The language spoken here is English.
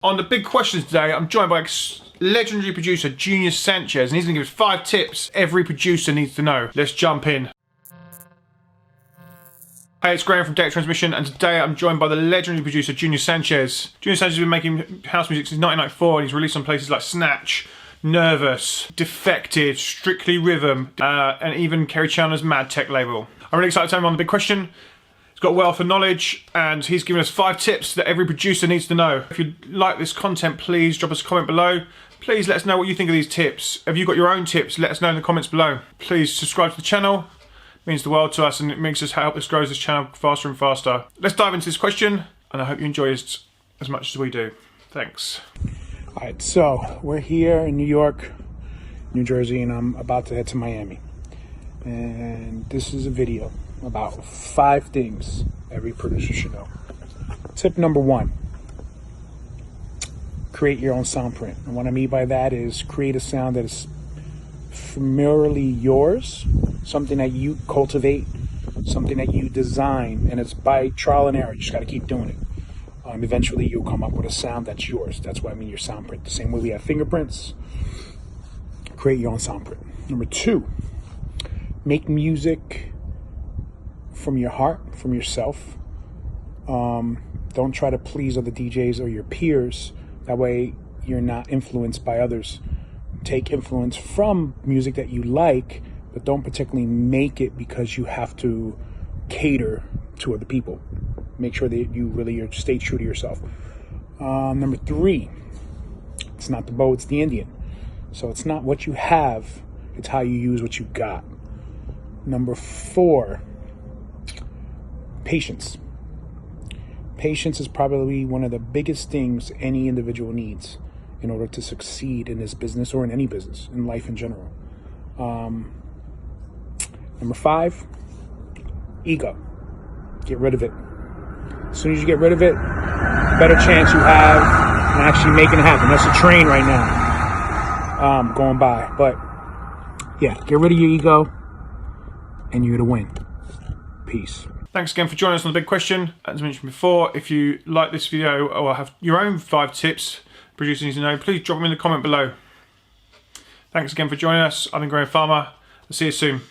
On the big questions today, I'm joined by legendary producer JUNIOR Sanchez, and he's going to give us 5 tips every producer needs to know. Let's jump in. Hey, it's Graham from Data Transmission, and today I'm joined by the legendary producer JUNIOR Sanchez. JUNIOR Sanchez has been making house music since 1994, and he's released on places like Snatch, Nervous, Defected, Strictly Rhythm, and even Kerry Chandler's Mad Tech label. I'm really excited to have him on the big question. He's got a wealth of knowledge, and he's given us 5 tips that every producer needs to know. If you like this content, please drop us a comment below. Please let us know what you think of these tips. Have you got your own tips? Let us know in the comments below. Please subscribe to the channel. It means the world to us, and it makes us help us grow this channel faster and faster. Let's dive into this question, and I hope you enjoy it as much as we do. Thanks. All right, so we're here in New York, New Jersey, and I'm about to head to Miami. And this is a video about 5 things every producer should know. Tip number 1, create your own sound print. And what I mean by that is create a sound that is familiarly yours, something that you cultivate, something that you design, and it's by trial and error. You just got to keep doing it. Eventually you'll come up with a sound that's yours. That's what I mean, your sound print. The same way we have fingerprints, create your own sound print. Number 2, make music from your heart, from yourself. Don't try to please other DJs or your peers. That way you're not influenced by others. Take influence from music that you like, but don't particularly make it because you have to cater to other people. Make sure that you really stay true to yourself. Number 3, it's not the bow, it's the Indian. So it's not what you have, it's how you use what you got. Number 4, patience. Patience is probably one of the biggest things any individual needs in order to succeed in this business or in any business, in life in general. Number 5, ego. Get rid of it. As soon as you get rid of it, better chance you have in actually making it happen. That's a train right now going by. But yeah, get rid of your ego and you're gonna win. Peace. Thanks again for joining us on the big question. As mentioned before, if you like this video or have your own 5 tips producers need to know, please drop them in the comment below. Thanks again for joining us. I've been Grahame Farmer. I'll see you soon.